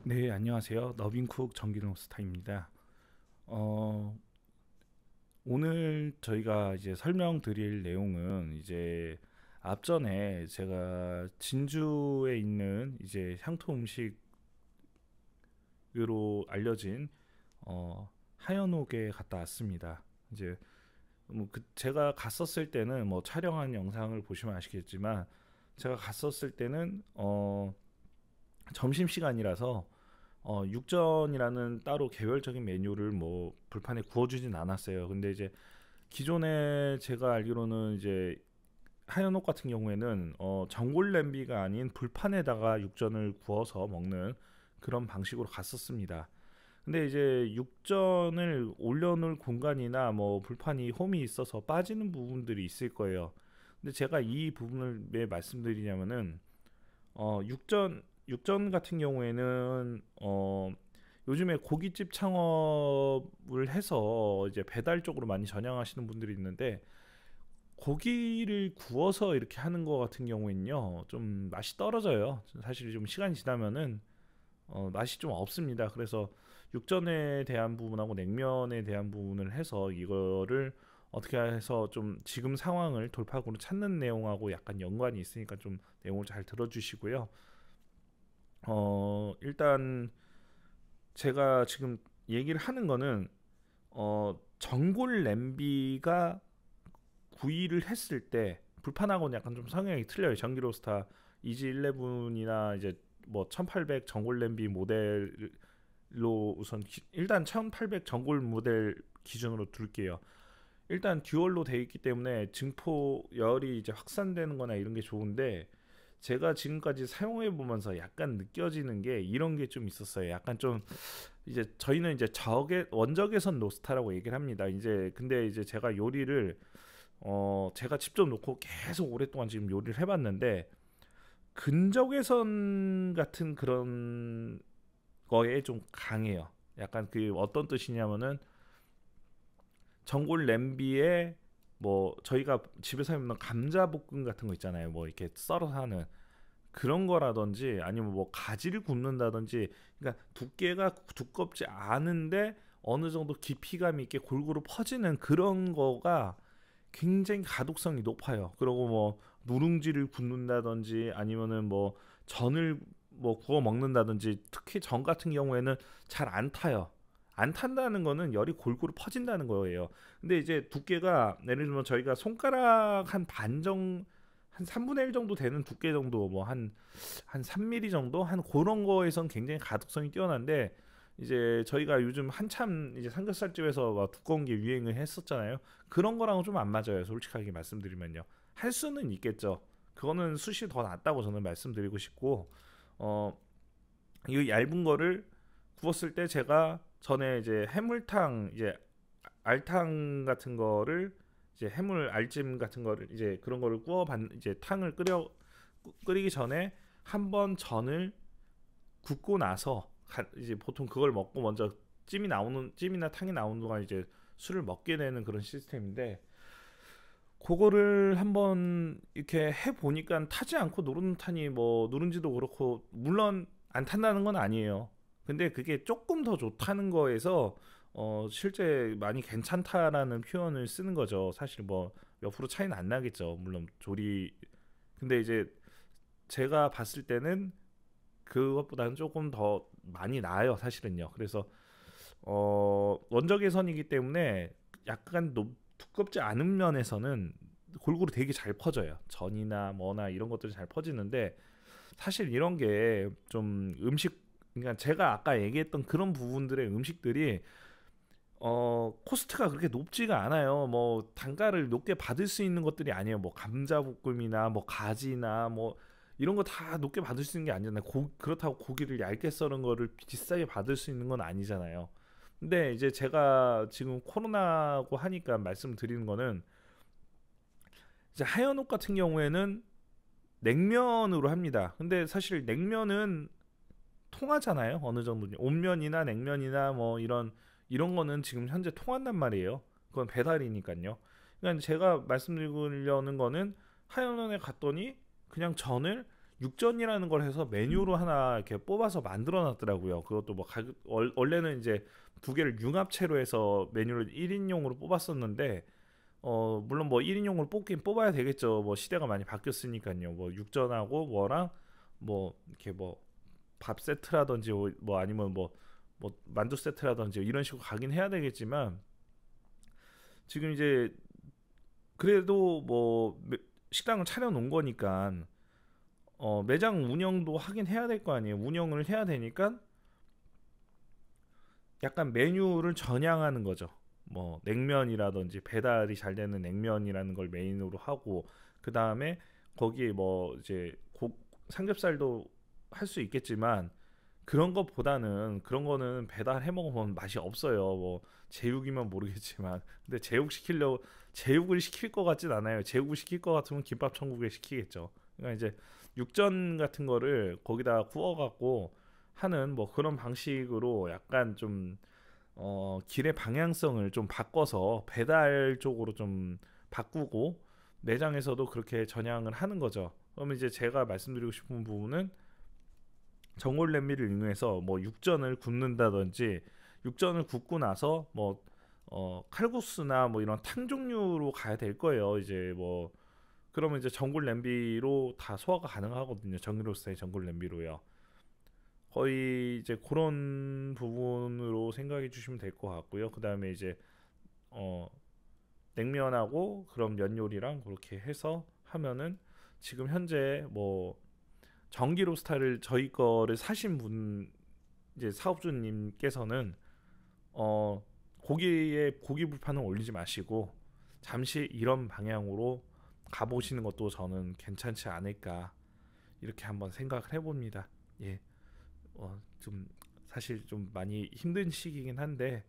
네, 안녕하세요. 너빈쿡 전기능 스타입니다. 어, 오늘 저희가 이제 설명드릴 내용은 이제 앞전에 제가 진주에 있는 이제 향토 음식으로 알려진 하연옥에 갔다 왔습니다. 이제 제가 갔었을 때는 뭐 촬영한 영상을 보시면 아시겠지만 제가 갔었을 때는 점심 시간이라서 육전이라는 따로 개별적인 메뉴를 뭐 불판에 구워주진 않았어요. 근데 이제 기존에 제가 알기로는 이제 하연옥 같은 경우에는 전골 냄비가 아닌 불판에다가 육전을 구워서 먹는 그런 방식으로 갔었습니다. 근데 이제 육전을 올려놓을 공간이나 뭐 불판이 홈이 있어서 빠지는 부분들이 있을 거예요. 근데 제가 이 부분을 왜 말씀드리냐면은 육전 같은 경우에는 요즘에 고깃집 창업을 해서 이제 배달 쪽으로 많이 전향하시는 분들이 있는데 고기를 구워서 이렇게 하는 거 같은 경우에는요 좀 맛이 떨어져요. 사실 좀 시간이 지나면은 맛이 좀 없습니다. 그래서 육전에 대한 부분하고 냉면에 대한 부분을 해서 이거를 어떻게 해서 좀 지금 상황을 돌파구로 찾는 내용하고 약간 연관이 있으니까 좀 내용을 잘 들어주시고요. 일단 제가 지금 얘기를 하는 거는 전골 냄비가 구이를 했을 때 불판하고는 약간 좀 성향이 틀려요. 전기로스타 이지 11이나 이제 뭐 1800 전골 냄비 모델로 우선 일단 1800 전골 모델 기준으로 둘게요. 일단 듀얼로 돼 있기 때문에 증포 열이 이제 확산되는 거나 이런 게 좋은데 제가 지금까지 사용해 보면서 약간 느껴지는 게 이런 게 좀 있었어요. 약간 좀 이제 저희는 이제 적의 원적외선 노스타라고 얘기를 합니다. 이제 근데 이제 제가 요리를 제가 직접 놓고 계속 오랫동안 지금 요리를 해봤는데 근적외선 같은 그런 거에 좀 강해요. 약간 그 어떤 뜻이냐면은 전골 냄비에 뭐 저희가 집에서 해먹는 감자볶음 같은 거 있잖아요. 뭐 이렇게 썰어서 하는 그런 거라든지 아니면 뭐 가지를 굽는다든지 그러니까 두께가 두껍지 않은데 어느 정도 깊이감 있게 골고루 퍼지는 그런 거가 굉장히 가독성이 높아요. 그리고 뭐 누룽지를 굽는다든지 아니면은 뭐 전을 뭐 구워 먹는다든지 특히 전 같은 경우에는 잘 안 타요. 안 탄다는 거는 열이 골고루 퍼진다는 거예요. 근데 이제 두께가 예를 들면 저희가 손가락 한 한 3분의 1 정도 되는 두께 정도 뭐 한 3mm 정도 한 그런 거에선 굉장히 가독성이 뛰어난데 이제 저희가 요즘 한참 이제 삼겹살집에서 막 두꺼운 게 유행을 했었잖아요. 그런 거랑은 좀 안 맞아요. 솔직하게 말씀드리면요. 할 수는 있겠죠. 그거는 숱이 더 낫다고 저는 말씀드리고 싶고 어, 이 얇은 거를 구웠을 때 제가 전에 이제 해물탕 이제 알탕 같은 거를 이제 해물 알찜 같은 거를 이제 그런 거를 이제 탕을 끓이기 전에 한번 전을 굽고 나서 이제 보통 그걸 먹고 먼저 찜이나 탕이 나오는 동안 이제 술을 먹게 되는 그런 시스템인데 그거를 한번 이렇게 해 보니까 타지 않고 노른탄이 뭐 누른지도 그렇고 물론 안 탄다는 건 아니에요. 근데 그게 조금 더 좋다는 거에서 실제 많이 괜찮다라는 표현을 쓰는 거죠. 사실 뭐 몇 프로 차이는 안 나겠죠. 물론 조리 근데 이제 제가 봤을 때는 그것보다는 조금 더 많이 나아요, 사실은요. 그래서 원적외선이기 때문에 약간 두껍지 않은 면에서는 골고루 되게 잘 퍼져요. 전이나 뭐나 이런 것들이 잘 퍼지는데 사실 이런 게 좀 그러니까 제가 아까 얘기했던 그런 부분들의 음식들이 코스트가 그렇게 높지가 않아요. 뭐 단가를 높게 받을 수 있는 것들이 아니에요. 뭐 감자볶음이나 뭐 가지나 뭐 이런 거 다 높게 받을 수 있는 게 아니잖아요. 그렇다고 고기를 얇게 썰은 거를 비싸게 받을 수 있는 건 아니잖아요. 근데 이제 제가 지금 코로나고 하니까 말씀드리는 거는 이제 하연옥 같은 경우에는 냉면으로 합니다. 근데 사실 냉면은 통하잖아요. 어느 정도 온면이나 냉면이나 뭐 이런 거는 지금 현재 통한단 말이에요. 그건 배달이니까요. 그러니까 제가 말씀드리려는 거는 하연원에 갔더니 그냥 전을 육전이라는 걸 해서 메뉴로 하나 이렇게 뽑아서 만들어 놨더라고요. 그것도 뭐 원래는 이제 두 개를 융합체로 해서 메뉴를 1인용으로 뽑았었는데 물론 뭐 1인용으로 뽑긴 뽑아야 되겠죠. 뭐 시대가 많이 바뀌었으니까요. 뭐 육전하고 뭐랑 뭐 이렇게 뭐 밥 세트라든지 뭐 아니면 뭐 만두 세트라든지 이런 식으로 가긴 해야 되겠지만 지금 이제 그래도 뭐 식당을 차려놓은 거니까 매장 운영도 하긴 해야 될 거 아니에요. 운영을 해야 되니까 약간 메뉴를 전향하는 거죠. 뭐 냉면이라든지 배달이 잘 되는 냉면이라는 걸 메인으로 하고 그 다음에 거기에 뭐 이제 삼겹살도 할 수 있겠지만 그런 것보다는 그런 거는 배달해 먹으면 맛이 없어요. 뭐 제육이면 모르겠지만 근데 제육을 시킬 것 같진 않아요. 제육을 시킬 것 같으면 김밥 천국에 시키겠죠. 그러니까 이제 육전 같은 거를 거기다 구워 갖고 하는 뭐 그런 방식으로 약간 좀 길의 방향성을 좀 바꿔서 배달 쪽으로 좀 바꾸고 매장에서도 그렇게 전향을 하는 거죠. 그러면 이제 제가 말씀드리고 싶은 부분은 전골 냄비를 이용해서 뭐 육전을 굽는다든지 육전을 굽고 나서 뭐 칼국수나 뭐 이런 탕 종류로 가야 될 거예요. 이제 뭐 그러면 이제 전골 냄비로 다 소화가 가능하거든요. 정유로스의 전골 냄비로요. 거의 이제 그런 부분으로 생각해 주시면 될 것 같고요. 그 다음에 이제 어, 냉면하고 그런 면 요리랑 그렇게 해서 하면은 지금 현재 뭐 전기 로스타를 저희 거를 사신 분 이제 사업주님께서는 고기에 고기 불판을 올리지 마시고 잠시 이런 방향으로 가보시는 것도 저는 괜찮지 않을까 이렇게 한번 생각을 해봅니다. 예, 좀 사실 좀 많이 힘든 시기긴 한데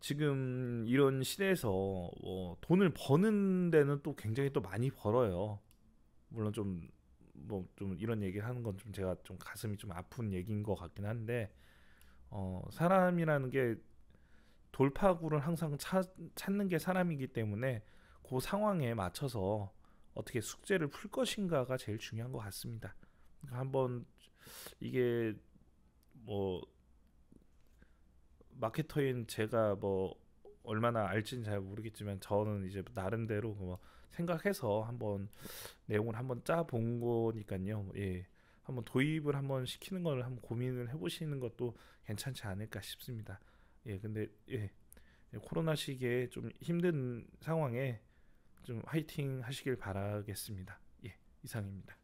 지금 이런 시대에서 돈을 버는 데는 또 굉장히 또 많이 벌어요. 물론 좀 뭐 좀 이런 얘기를 하는 건 좀 제가 좀 가슴이 좀 아픈 얘기인 것 같긴 한데 사람이라는 게 돌파구를 항상 찾는 게 사람이기 때문에 그 상황에 맞춰서 어떻게 숙제를 풀 것인가가 제일 중요한 것 같습니다. 그러니까 한번 이게 뭐 마케터인 제가 뭐 얼마나 알지는 잘 모르겠지만 저는 이제 나름대로 뭐 생각해서 한번 내용을 한번 짜 본 거니까요. 예. 한번 도입을 한번 시키는 걸 한번 고민을 해보시는 것도 괜찮지 않을까 싶습니다. 예, 근데 예, 코로나 시기에 좀 힘든 상황에 좀 화이팅 하시길 바라겠습니다. 예, 이상입니다.